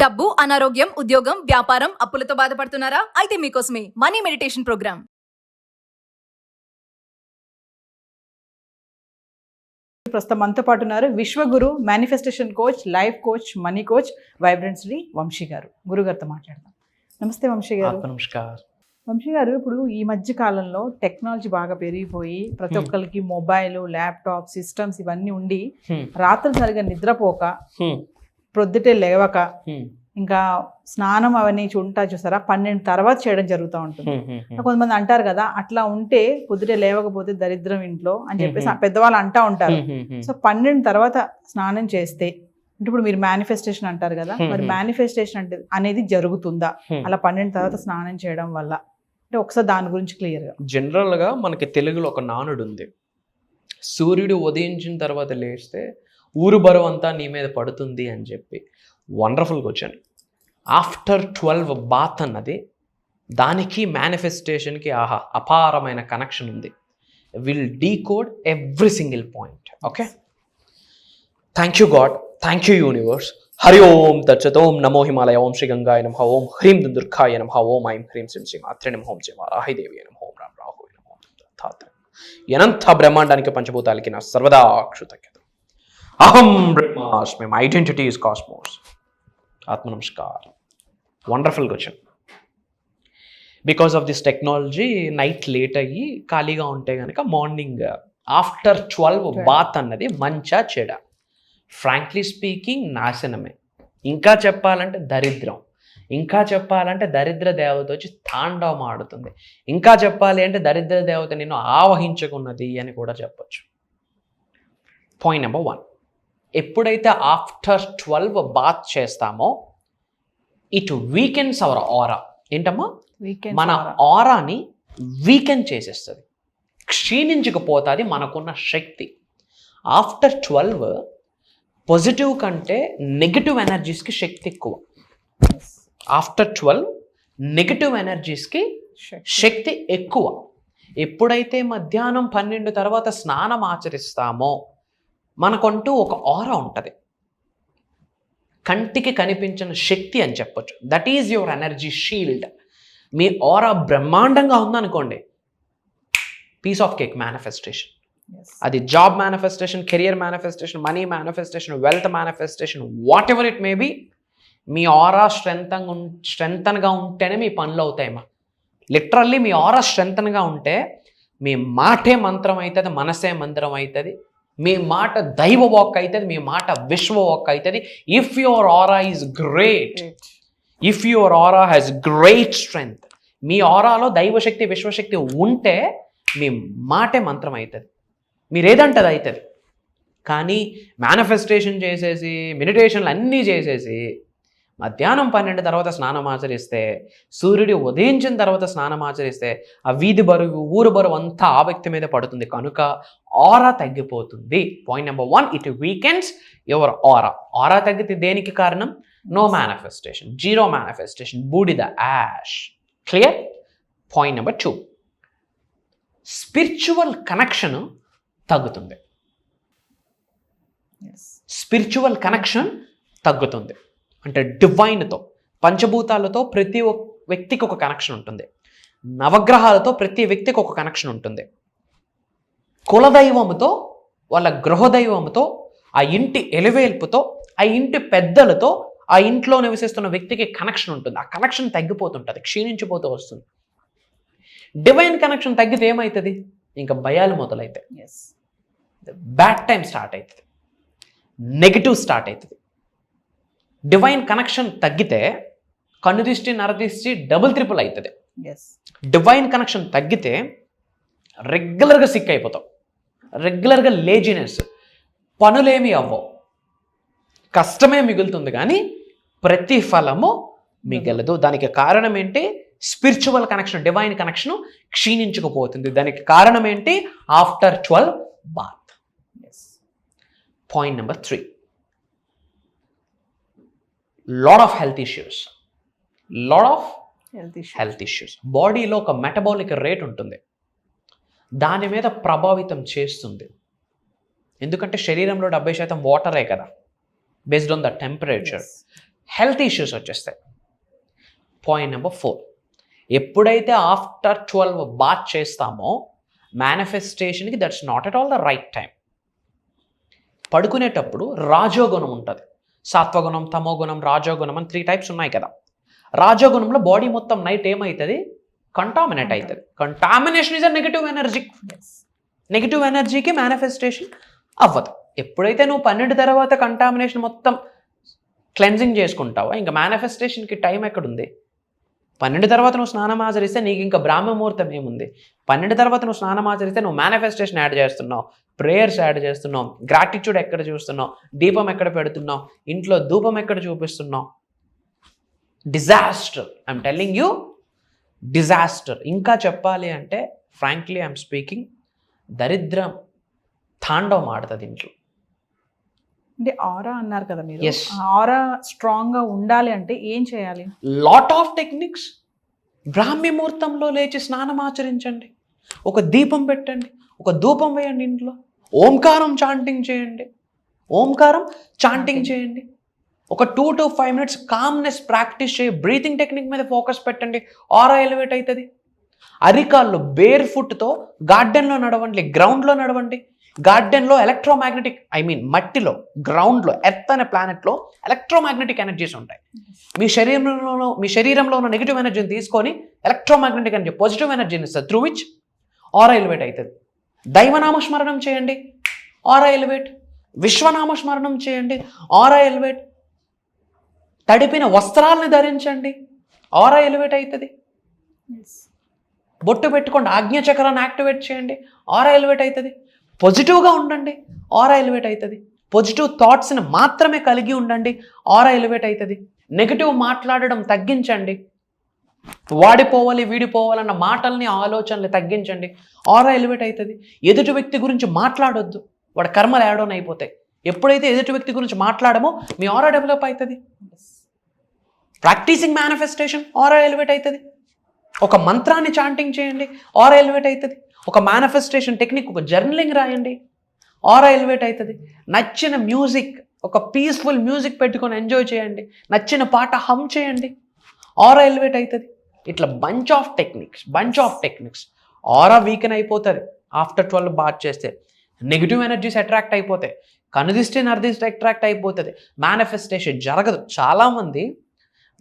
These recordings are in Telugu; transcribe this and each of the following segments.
డబ్బు, అనారోగ్యం, ఉద్యోగం, వ్యాపారం, అప్పులతో బాధపడుతున్నారా? అయితే మీకోసమే మనీ మెడిటేషన్ ప్రోగ్రామ్. ప్రస్తుతం మనతో పాటు ఉన్నారు విశ్వగురు manifestation coach, life coach, money coach, vibrant Shri Vamshi garu. గురుగారితో మాట్లాడదాం. నమస్తే వంశీ గారు. నమస్కారం. వంశీ గారు, ఇప్పుడు ఈ మధ్య కాలంలో టెక్నాలజీ బాగా పెరిగిపోయి ప్రతి ఒక్కరికి మొబైల్, ల్యాప్టాప్, సిస్టమ్స్ ఇవన్నీ ఉండి రాత్రులు సరిగా నిద్రపోక, ప్రొద్దుటే లేవక, ఇంకా స్నానం అవన్నీ చూసారా 12 తర్వాత చేయడం జరుగుతూ ఉంటుంది. కొంతమంది అంటారు కదా, అట్లా ఉంటే పొద్దుటే లేవకపోతే దరిద్రం ఇంట్లో అని చెప్పేసి పెద్దవాళ్ళు అంటా ఉంటారు. సో 12 తర్వాత స్నానం చేస్తే అంటే ఇప్పుడు మీరు మేనిఫెస్టేషన్ అంటారు కదా, మరి మేనిఫెస్టేషన్ అంటే అనేది జరుగుతుందా అలా 12 తర్వాత స్నానం చేయడం వల్ల? అంటే ఒకసారి దాని గురించి క్లియర్గా. జనరల్గా మనకి తెలుగులో ఒక నానుడు ఉంది, సూర్యుడు ఉదయించిన తర్వాత లేస్తే ఊరు బరువు అంతా నీ మీద పడుతుంది అని చెప్పి. Wonderful question. ఆఫ్టర్ 12 బాత్ అన్నది దానికి మేనిఫెస్టేషన్కి అపారమైన కనెక్షన్ ఉంది. Will decode every single point. Okay, thank you God, thank you universe. Hari Om తచ్చత్. ఓం నమో హిమాలయ. ఓం శ్రీ గంగాయ నమః. ఓం హ్రీం దుర్గాయ నమః. ఓం ఐం హ్రీం శ్రీం శ్రీ మాత్రే నమః. ఓం శ్రీ వారాహిదేవి నమః. ఓం రామ్ రాహువే నమః. తాత ఎనంత బ్రహ్మాండానికి పంచభూతాలకి నా సర్వదా కృతజ్ఞత. అహం బ్రహ్మాస్మి. My identity is cosmos. ఆత్మ నమస్కారం. Wonderful question. Because of this technology night late అయ్యి ఖాళీగా ఉంటే కనుక మార్నింగ్ ఆఫ్టర్ 12 బాత్ అన్నది మంచా చెడ? ఫ్రాంక్లీ స్పీకింగ్ నాశనమే. ఇంకా చెప్పాలంటే దరిద్రం. ఇంకా చెప్పాలంటే దరిద్ర దేవత వచ్చి తాండవం ఆడుతుంది. ఇంకా చెప్పాలి అంటే దరిద్ర దేవత నిన్ను ఆవహించుకున్నది అని కూడా చెప్పచ్చు. పాయింట్ నెంబర్ 1, ఎప్పుడైతే ఆఫ్టర్ 12 బాత్ చేస్తామో ఇట్ వీకెండ్స్ అవర్ ఆరా. ఏంటమ్మా? మన ఆరాని వీకెండ్ చేసేస్తుంది, క్షీణించకపోతుంది మనకున్న శక్తి. ఆఫ్టర్ 12 పాజిటివ్ కంటే నెగిటివ్ ఎనర్జీస్కి శక్తి ఎక్కువ. ఆఫ్టర్ 12 నెగిటివ్ ఎనర్జీస్కి శక్తి ఎక్కువ. ఎప్పుడైతే మధ్యాహ్నం 12 తర్వాత స్నానం ఆచరిస్తామో మనకంటూ ఒక ఆరా ఉంటుంది, కంటికి కనిపించిన శక్తి అని చెప్పొచ్చు. That is your energy shield. మీ ఆరా బ్రహ్మాండంగా ఉందనుకోండి, పీస్ ఆఫ్ కేక్ మేనిఫెస్టేషన్. అది job manifestation, career manifestation, money manifestation, wealth manifestation, whatever it may be, మీ ఆరా స్ట్రెంగ్తన్గా ఉంటేనే మీ పనులు అవుతాయమ్మా. లిటరల్లీ మీ ఆరా స్ట్రెంగ్తన్గా ఉంటే మీ మాటే మంత్రం అవుతుంది, మనసే మంత్రం అవుతుంది, మీ మాట దైవ వాక్ అవుతుంది, మీ మాట విశ్వ వాక్ అవుతుంది. If your aura is great, if your aura has great strength, మీ ఆరాలో దైవశక్తి విశ్వశక్తి ఉంటే మీ మాటే మంత్రం అవుతుంది, మీరేదంటే అది అవుతుంది. కానీ మేనిఫెస్టేషన్ చేసేసి మెడిటేషన్లు అన్నీ చేసేసి మధ్యాహ్నం 12 తర్వాత స్నానం ఆచరిస్తే, సూర్యుడు ఉదయించిన తర్వాత స్నానం ఆచరిస్తే ఆ వీధి బరువు, ఊరు బరువు అంతా ఆ వ్యక్తి మీద పడుతుంది, కనుక ఆరా తగ్గిపోతుంది. Point number 1, it weakens your aura. Aura తగ్గితే దేనికి కారణం? నో మేనిఫెస్టేషన్, జీరో మేనిఫెస్టేషన్, బూడిద, ash. Clear? Point number 2, spiritual connection తగ్గుతుంది. స్పిరిచువల్ కనెక్షన్ తగ్గుతుంది అంటే డివైన్తో, పంచభూతాలతో ప్రతి ఒక్క వ్యక్తికి ఒక కనెక్షన్ ఉంటుంది, నవగ్రహాలతో ప్రతి వ్యక్తికి ఒక కనెక్షన్ ఉంటుంది, కులదైవముతో, వాళ్ళ గృహదైవముతో, ఆ ఇంటి ఎలివేల్పుతో, ఆ ఇంటి పెద్దలతో, ఆ ఇంట్లో నివసిస్తున్న వ్యక్తికి కనెక్షన్ ఉంటుంది. ఆ కనెక్షన్ తగ్గిపోతుంటుంది, క్షీణించిపోతూ వస్తుంది. డివైన్ కనెక్షన్ తగ్గితే ఏమవుతుంది? ఇంకా భయాలు మొదలవుతాయి, బ్యాడ్ టైం స్టార్ట్ అవుతుంది, నెగిటివ్ స్టార్ట్ అవుతుంది. డివైన్ కనెక్షన్ తగ్గితే కన్నుదిష్టి, నరదిష్టి డబుల్ ట్రిపుల్ అవుతుంది. డివైన్ కనెక్షన్ తగ్గితే రెగ్యులర్గా సిక్ అయిపోతాం, రెగ్యులర్గా లేజినెస్, పనులేమీ అవ్వవు, కష్టమే మిగులుతుంది కానీ ప్రతిఫలము మిగలదు. దానికి కారణం ఏంటి? స్పిరిచువల్ కనెక్షన్, డివైన్ కనెక్షన్ క్షీణించకపోతుంది. దానికి కారణం ఏంటి? After 12 bath. Point number 3, lot of health issues. బాడీలో ఒక మెటబాలిక్ రేట్ ఉంటుంది, దాని మీద ప్రభావితం చేస్తుంది. ఎందుకంటే శరీరంలో 70% వాటరే కదా, based on the temperature. Health issues వచ్చేస్తాయి. పాయింట్ నెంబర్ 4, ఎప్పుడైతే ఆఫ్టర్ 12 బాత్ చేస్తామో మేనిఫెస్టేషన్కి that's not at all the right time. పడుకునేటప్పుడు రాజోగుణం ఉంటుంది, సాత్వగుణం, తమోగుణం, రాజోగుణం అని 3 టైప్స్ ఉన్నాయి కదా. రాజోగుణంలో బాడీ మొత్తం నైట్ ఏమవుతుంది, కంటామినేట్ అవుతుంది. Contamination is a negative energy. Negative ఎనర్జీకి మేనిఫెస్టేషన్ అవ్వదు. ఎప్పుడైతే నువ్వు 12 తర్వాత కంటామినేషన్ మొత్తం క్లెన్జింగ్ చేసుకుంటావో ఇంకా మేనిఫెస్టేషన్కి టైం ఎక్కడుంది? 12 తర్వాత నువ్వు స్నానం ఆచరిస్తే నీకు ఇంకా బ్రాహ్మముహూర్తం ఏముంది? 12 తర్వాత నువ్వు స్నానం ఆచరిస్తే నువ్వు మేనిఫెస్టేషన్ యాడ్ చేస్తున్నావు, ప్రేయర్స్ యాడ్ చేస్తున్నావు, గ్రాటిట్యూడ్ ఎక్కడ చూస్తున్నావు, దీపం ఎక్కడ పెడుతున్నావు, ఇంట్లో ధూపం ఎక్కడ చూపిస్తున్నావు. Disaster, I'm telling you, disaster. ఇంకా చెప్పాలి అంటే ఫ్రాంక్లీ ఐఎమ్ స్పీకింగ్, దరిద్రం తాండవం ఆడుతుంది ఇంట్లో. అంటే ఆరా అన్నారు కదా మీరు, Yes. ఆరా స్ట్రాంగ్ గా ఉండాలి అంటే ఏం చేయాలి? Lot of techniques. బ్రాహ్మీ ముహూర్తంలో లేచి స్నానం ఆచరించండి, ఒక దీపం పెట్టండి, ఒక ధూపం వేయండి, ఇంట్లో ఓంకారం చాంటింగ్ చేయండి, ఓంకారం చాంటింగ్ చేయండి, ఒక 2 to 5 minutes కామ్నెస్ ప్రాక్టీస్ చేయి, బ్రీతింగ్ టెక్నిక్ మీద ఫోకస్ పెట్టండి, ఆరా ఎలివేట్ అవుతుంది. అరికాళ్ళు బేర్ ఫుట్తో గార్డెన్లో నడవండి, గ్రౌండ్లో నడవండి. గార్డెన్లో ఎలక్ట్రోమాగ్నెటిక్, మట్టిలో, గ్రౌండ్లో, ఎర్త్ అనే ప్లానెట్లో ఎలక్ట్రోమాగ్నెటిక్ ఎనర్జీస్ ఉంటాయి. మీ శరీరంలో ఉన్న నెగిటివ్ ఎనర్జీని తీసుకొని ఎలక్ట్రోమాగ్నెటిక్ ఎనర్జీ, పాజిటివ్ ఎనర్జీని ఇస్తుంది, త్రూ విచ్ ఆరా ఎలివేట్ అవుతుంది. దైవనామస్మరణం చేయండి, ఆరా ఎలివేట్. విశ్వనామస్మరణం చేయండి, ఆరా ఎలివేట్. తడిపిన వస్త్రాలని ధరించండి, ఆరా ఎలివేట్ అవుతుంది. బొట్టు పెట్టుకోండి, ఆజ్ఞాచక్రాన్ని యాక్టివేట్ చేయండి, ఆరా ఎలివేట్ అవుతుంది. పాజిటివ్గా ఉండండి, ఆరా ఎలివేట్ అవుతుంది. పాజిటివ్ థాట్స్ని మాత్రమే కలిగి ఉండండి, ఆరా ఎలివేట్ అవుతుంది. నెగిటివ్ మాట్లాడడం తగ్గించండి, వాడిపోవాలి వీడిపోవాలన్న మాటల్ని, ఆలోచనలు తగ్గించండి, ఆరా ఎలివేట్ అవుతుంది. ఎదుటి వ్యక్తి గురించి మాట్లాడొద్దు, వాడి కర్మలు యాడ్ ఆన్ అయిపోతాయి. ఎప్పుడైతే ఎదుటి వ్యక్తి గురించి మాట్లాడమో మీ ఆరా డెవలప్ అవుతుంది. ప్రాక్టీసింగ్ మేనిఫెస్టేషన్, ఆరా ఎలివేట్ అవుతుంది. ఒక మంత్రాన్ని చాంటింగ్ చేయండి, ఆరా ఎలివేట్ అవుతుంది. ఒక మేనిఫెస్టేషన్ టెక్నిక్, ఒక జర్నలింగ్ రాయండి, ఆరా ఎలివేట్ అవుతుంది. నచ్చిన మ్యూజిక్, ఒక పీస్ఫుల్ మ్యూజిక్ పెట్టుకొని ఎంజాయ్ చేయండి, నచ్చిన పాట హమ్ చేయండి, ఆరా ఎలివేట్ అవుతుంది. ఇట్లా bunch of techniques. Aura weaken అయిపోతుంది ఆఫ్టర్ 12 బాత్ చేస్తే. నెగిటివ్ ఎనర్జీస్ అట్రాక్ట్ అయిపోతాయి, కనుదిష్టి నరదిష్టి అట్రాక్ట్ అయిపోతుంది, మేనిఫెస్టేషన్ జరగదు. చాలామంది,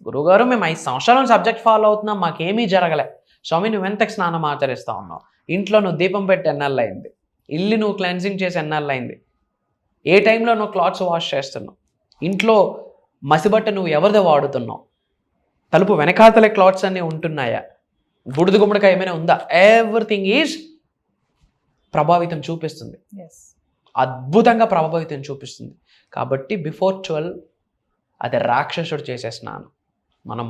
గురువుగారు మేము 5 సంవత్సరాల సబ్జెక్ట్ ఫాలో అవుతున్నాం, మాకేమీ జరగలే. స్వామి నువ్వు ఎంతకు స్నానం ఆచరిస్తూ ఉన్నావు, ఇంట్లో నువ్వు దీపం పెట్టి ఎన్నాళ్ళు అయింది, ఇల్లు నువ్వు క్లెన్సింగ్ చేసి ఎన్నాళ్ళు అయింది, ఏ టైంలో నువ్వు క్లాత్స్ వాష్ చేస్తున్నావు, ఇంట్లో మసిబట్ట నువ్వు ఎవరిదో వాడుతున్నావు, తలుపు వెనకాతలే క్లాత్స్ అన్నీ ఉంటున్నాయా, బుడిద గుమ్మడికాయ ఏమైనా ఉందా, ఎవ్రీథింగ్ ఈజ్ ప్రభావితం చూపిస్తుంది, అద్భుతంగా ప్రభావితం చూపిస్తుంది. కాబట్టి బిఫోర్ 12 అది రాక్షసుడు చేసే స్నానం. మనం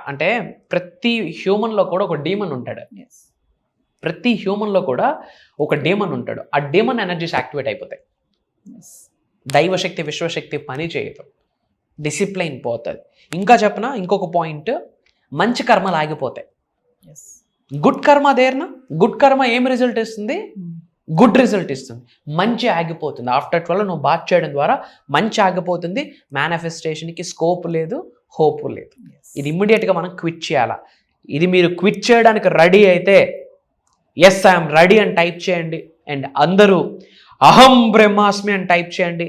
అంటే ప్రతి హ్యూమన్లో కూడా ఒక డీమన్ ఉంటాడు, ప్రతి హ్యూమన్లో కూడా ఒక డీమన్ ఉంటాడు. ఆ డీమన్ ఎనర్జీస్ యాక్టివేట్ అయిపోతాయి. దైవశక్తి, విశ్వశక్తి పని చేయదు, డిసిప్లైన్ పోతుంది. ఇంకా చెప్పనా, ఇంకొక పాయింట్, మంచి కర్మలు ఆగిపోతాయి. గుడ్ కర్మ దేర్నా, గుడ్ కర్మ ఏం రిజల్ట్ ఇస్తుంది, గుడ్ రిజల్ట్ ఇస్తుంది. మంచి ఆగిపోతుంది. ఆఫ్టర్ 12 నువ్వు బాత్ చేయడం ద్వారా మంచి ఆగిపోతుంది. మేనిఫెస్టేషన్కి స్కోప్ లేదు, హోప్ లేదు. ఇది ఇమ్మీడియట్గా మనం క్విట్ చేయాలా. ఇది మీరు క్విట్ చేయడానికి రెడీ అయితే ఎస్ ఐఎమ్ రెడీ అని టైప్ చేయండి. అండ్ అందరూ అహం బ్రహ్మాస్మి అని టైప్ చేయండి,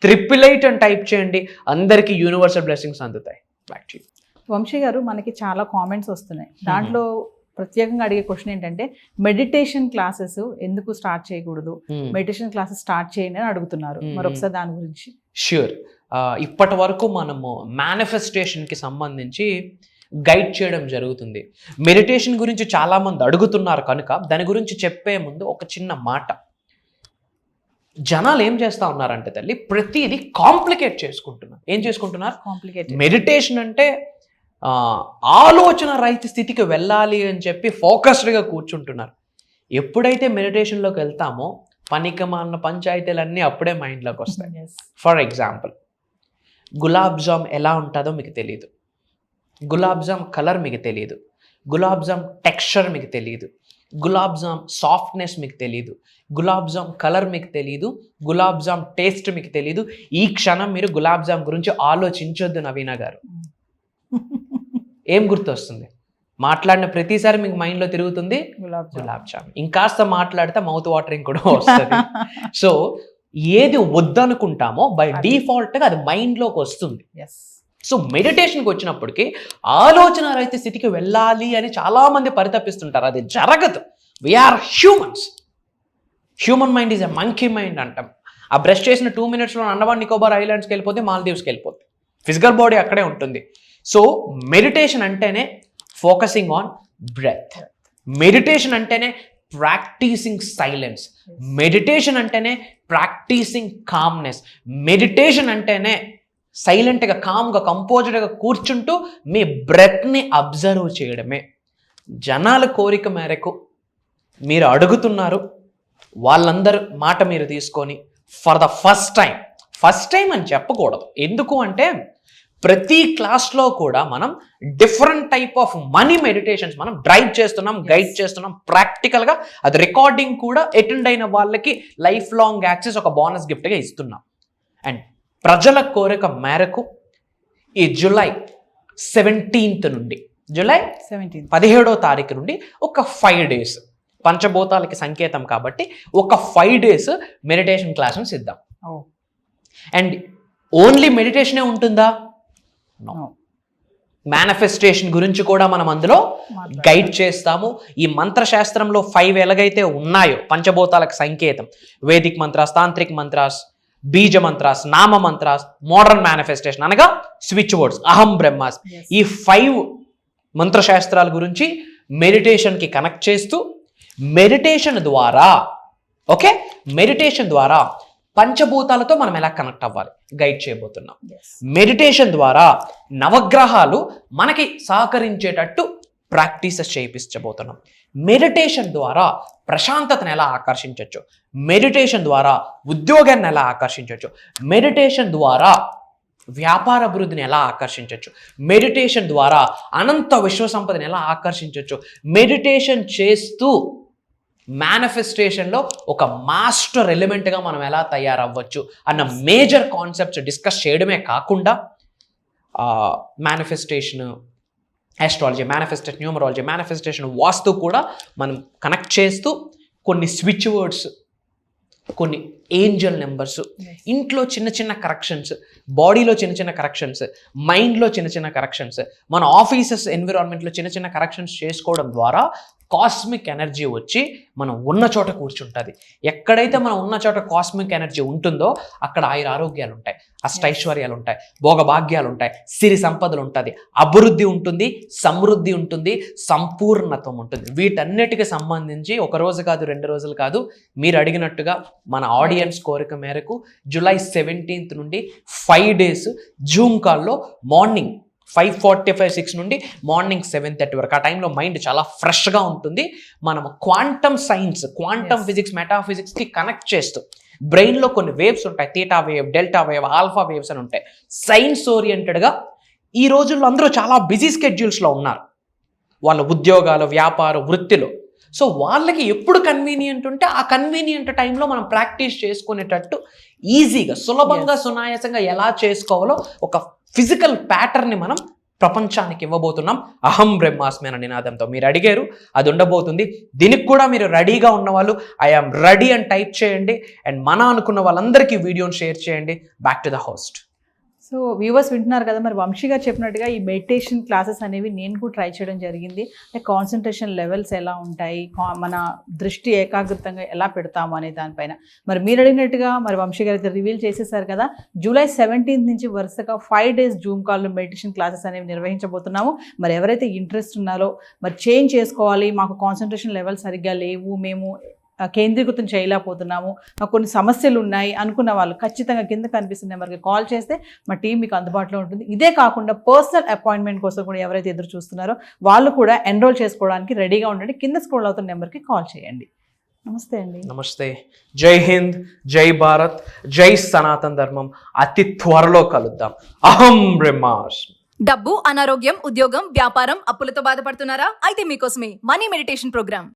888 అని టైప్ చేయండి. అందరికీ యూనివర్సల్ బ్లెస్సింగ్స్ అందుతాయి. Back to you. Vamshi garu, మనకి చాలా కామెంట్స్ వస్తున్నాయి. దాంట్లో ప్రత్యేకంగా అడిగే క్వశ్చన్ ఏంటంటే, మెడిటేషన్ క్లాసెస్ ఎందుకు స్టార్ట్ చేయకూడదు, మెడిటేషన్ క్లాసెస్ స్టార్ట్ చేయండి అని అడుగుతున్నారు. మరొకసారి దాని గురించి. ష్యూర్. ఇప్పటి వరకు మనము మేనిఫెస్టేషన్కి సంబంధించి గైడ్ చేయడం జరుగుతుంది. మెడిటేషన్ గురించి చాలామంది అడుగుతున్నారు కనుక దాని గురించి చెప్పే ముందు ఒక చిన్న మాట. జనాలు ఏం చేస్తూ ఉన్నారంటే తల్లి, ప్రతిదీ కాంప్లికేట్ చేసుకుంటున్నారు. ఏం చేసుకుంటున్నారు? కాంప్లికేటెడ్. మెడిటేషన్ అంటే ఆలోచన రహిత స్థితికి వెళ్ళాలి అని చెప్పి ఫోకస్డ్గా కూర్చుంటున్నారు. ఎప్పుడైతే మెడిటేషన్లోకి వెళ్తామో పనికిమాలిన పంచాయతీలన్నీ అప్పుడే మైండ్లోకి వస్తాయి. ఫర్ ఎగ్జాంపుల్, గులాబ్ జామ్ ఎలా ఉంటుందో మీకు తెలియదు, గులాబ్ జామ్ కలర్ మీకు తెలియదు, గులాబ్ జామ్ టెక్స్చర్ మీకు తెలియదు, గులాబ్ జామ్ సాఫ్ట్నెస్ మీకు తెలియదు, గులాబ్ జామ్ కలర్ మీకు తెలియదు, గులాబ్ జామ్ టేస్ట్ మీకు తెలియదు. ఈ క్షణం మీరు గులాబ్ జామ్ గురించి ఆలోచించొద్దు నవీన గారు. ఏం గుర్తొస్తుంది? మాట్లాడిన ప్రతిసారి మీకు మైండ్లో తిరుగుతుంది గులాబ్ జామ్. ఇంకాస్త మాట్లాడితే మౌత్ వాటరింగ్ కూడా వస్తుంది. సో ఏది వద్దనుకుంటామో బై డిఫాల్ట్గా అది మైండ్లోకి వస్తుంది. సో మెడిటేషన్కి వచ్చినప్పటికీ ఆలోచన రహిత స్థితికి వెళ్ళాలి అని చాలామంది పరితపిస్తుంటారు. అది జరగదు. We are humans. Human mind is a monkey mind అంటాం. ఆ బ్రష్ చేసిన 2 minutesలో అండమాన్ నికోబార్ ఐలాండ్స్కి వెళ్ళిపోతే, మాల్దీవ్స్కి వెళ్ళిపోతే, ఫిజికల్ బాడీ అక్కడే ఉంటుంది. సో మెడిటేషన్ అంటేనే ఫోకసింగ్ ఆన్ బ్రెత్. మెడిటేషన్ అంటేనే ప్రాక్టీసింగ్ సైలెన్స్. మెడిటేషన్ అంటేనే ప్రాక్టీసింగ్ కామ్నెస్. మెడిటేషన్ అంటేనే సైలెంట్గా, కామ్గా, కంపోజ్డ్గా కూర్చుంటూ మీ బ్రెత్ని అబ్జర్వ్ చేయడమే. జనాల కోరిక మేరకు మీరు అడుగుతున్నారు, వాళ్ళందరూ మాట మీరు తీసుకొని ఫర్ ద ఫస్ట్ టైం అని చెప్పకూడదు. ఎందుకు అంటే ప్రతి క్లాస్లో కూడా మనం different type of money meditations మనం డ్రైవ్ చేస్తున్నాం, గైడ్ చేస్తున్నాం. ప్రాక్టికల్గా అది రికార్డింగ్ కూడా అటెండ్ అయిన వాళ్ళకి లైఫ్ లాంగ్ యాక్సెస్ ఒక బోనస్ గిఫ్ట్గా ఇస్తున్నాం. అండ్ ప్రజల కోరిక మేరకు ఈ జూలై 17th నుండి, జూలై 17వ తారీఖు నుండి ఒక 5 days, పంచభూతాలకి సంకేతం కాబట్టి ఒక 5 days మెడిటేషన్ క్లాసెస్ ఇద్దాం. అండ్ ఓన్లీ మెడిటేషనే ఉంటుందా? మేనిఫెస్టేషన్ గురించి కూడా మనం అందులో గైడ్ చేస్తాము. ఈ మంత్రశాస్త్రంలో 5 ఎలాగైతే ఉన్నాయో పంచభూతాలకు సంకేతం, వేదిక్ మంత్రాస్, తాంత్రిక్ మంత్రాస్, బీజ మంత్రాస్, నామ మంత్రాస్, మోడర్న్ మేనిఫెస్టేషన్ అనగా స్విచ్ వర్డ్స్, అహం బ్రహ్మాస్, ఈ 5 మంత్రశాస్త్రాల గురించి మెడిటేషన్కి కనెక్ట్ చేస్తూ మెడిటేషన్ ద్వారా పంచభూతాలతో మనం ఎలా కనెక్ట్ అవ్వాలి గైడ్ చేయబోతున్నాం. మెడిటేషన్ ద్వారా నవగ్రహాలు మనకి సహకరించేటట్టు ప్రాక్టీసెస్ చేయించబోతున్నాం. మెడిటేషన్ ద్వారా ప్రశాంతతను ఎలా ఆకర్షించవచ్చు, మెడిటేషన్ ద్వారా ఉద్యోగాన్ని ఎలా ఆకర్షించవచ్చు, మెడిటేషన్ ద్వారా వ్యాపార అభివృద్ధిని ఎలా ఆకర్షించవచ్చు, మెడిటేషన్ ద్వారా అనంత విశ్వసంపదని ఎలా ఆకర్షించవచ్చు, మెడిటేషన్ చేస్తూ మేనిఫెస్టేషన్లో ఒక మాస్టర్ ఎలిమెంట్గా మనం ఎలా తయారవ్వచ్చు అన్న మేజర్ కాన్సెప్ట్స్ డిస్కస్ చేయడమే కాకుండా manifestation astrology, manifestation numerology, manifestation vastu కూడా మనం కనెక్ట్ చేస్తూ కొన్ని స్విచ్ వర్డ్స్, కొన్ని ఏంజల్ నెంబర్స్, ఇంట్లో చిన్న చిన్న కరెక్షన్స్, బాడీలో చిన్న చిన్న కరెక్షన్స్, మైండ్లో చిన్న చిన్న కరెక్షన్స్, మన ఆఫీసెస్ ఎన్విరాన్మెంట్లో చిన్న చిన్న కరెక్షన్స్ చేసుకోవడం ద్వారా కాస్మిక్ ఎనర్జీ వచ్చి మనం ఉన్న చోట కూర్చుంటుంది. ఎక్కడైతే మనం ఉన్న చోట కాస్మిక్ ఎనర్జీ ఉంటుందో అక్కడ ఆయుర ఆరోగ్యాలు ఉంటాయి, అష్టైశ్వర్యాలు ఉంటాయి, భోగభాగ్యాలు ఉంటాయి, సిరి సంపదలు ఉంటుంది, అభివృద్ధి ఉంటుంది, సమృద్ధి ఉంటుంది, సంపూర్ణత్వం ఉంటుంది. వీటన్నిటికి సంబంధించి ఒక రోజు కాదు, 2 రోజులు కాదు, మీరు అడిగినట్టుగా మన ఆడియన్స్ కోరిక మేరకు జూలై 17th నుండి 5 days జూమ్ కాల్లో మార్నింగ్ 5:45-6 నుండి మార్నింగ్ 7:30 వరకు. ఆ టైంలో మైండ్ చాలా ఫ్రెష్గా ఉంటుంది. మనం క్వాంటమ్ సైన్స్, క్వాంటమ్ ఫిజిక్స్, మెటాఫిజిక్స్కి కనెక్ట్ చేస్తూ బ్రెయిన్లో కొన్ని వేవ్స్ ఉంటాయి, theta wave, delta wave, alpha waves అని ఉంటాయి. సైన్స్ ఓరియంటెడ్గా ఈ రోజుల్లో అందరూ చాలా బిజీ స్కెడ్యూల్స్లో ఉన్నారు, వాళ్ళ ఉద్యోగాలు, వ్యాపార వృత్తిలో. సో వాళ్ళకి ఎప్పుడు కన్వీనియంట్ ఉంటే ఆ కన్వీనియంట్ టైంలో మనం ప్రాక్టీస్ చేసుకునేటట్టు ఈజీగా, సులభంగా, సునాయాసంగా ఎలా చేసుకోవాలో ఒక ఫిజికల్ ప్యాటర్న్ని మనం ప్రపంచానికి ఇవ్వబోతున్నాం అహం బ్రహ్మాస్మి అనే నినాదంతో. మీరు అడిగారు, అది ఉండబోతుంది. దీనికి కూడా మీరు రెడీగా ఉన్నవాళ్ళు ఐఆమ్ రెడీ అని టైప్ చేయండి. అండ్ మన అనుకున్న వాళ్ళందరికీ వీడియోని షేర్ చేయండి. Back to the host. So viewers వింటున్నారు కదా, మరి వంశీ గారు చెప్పినట్టుగా ఈ మెడిటేషన్ క్లాసెస్ అనేవి నేను కూడా ట్రై చేయడం జరిగింది. అంటే కాన్సన్ట్రేషన్ లెవెల్స్ ఎలా ఉంటాయి, మన దృష్టి ఏకాగ్రతంగా ఎలా పెడతాము అనే దానిపైన మరి మీరు అడిగినట్టుగా మరి వంశీ గారు అయితే రివీల్ చేసేసారు కదా. జూలై 17th నుంచి వరుసగా 5 days జూమ్ కాల్లో మెడిటేషన్ క్లాసెస్ అనేవి నిర్వహించబోతున్నాము. మరి ఎవరైతే ఇంట్రెస్ట్ ఉన్నారో, మరి చేంజ్ చేసుకోవాలి, మాకు కాన్సన్ట్రేషన్ లెవెల్స్ సరిగ్గా లేవు, మేము కేంద్రీకృతం చేయలేకపోతున్నాము, నాకు కొన్ని సమస్యలు ఉన్నాయి అనుకున్న వాళ్ళు ఖచ్చితంగా కింద కనిపిస్తున్న నెంబర్కి కాల్ చేస్తే మా టీం మీకు అందుబాటులో ఉంటుంది. ఇదే కాకుండా పర్సనల్ అపాయింట్మెంట్ కోసం కూడా ఎవరైతే ఎదురు చూస్తున్నారో వాళ్ళు కూడా ఎన్రోల్ చేసుకోవడానికి రెడీగా ఉండండి. కింద స్క్రోల్ అవుతున్న నెంబర్కి కాల్ చేయండి. నమస్తే అండి. నమస్తే. జై హింద్, జై భారత్, జై సనాతన ధర్మం. అతి త్వరలో కలుద్దాం. అహం బ్రహ్మాస్మి. డబ్బు, అనారోగ్యం, ఉద్యోగం, వ్యాపారం, అప్పులతో బాధపడుతున్నారా? అయితే మీకోసమే మనీ మెడిటేషన్ ప్రోగ్రామ్.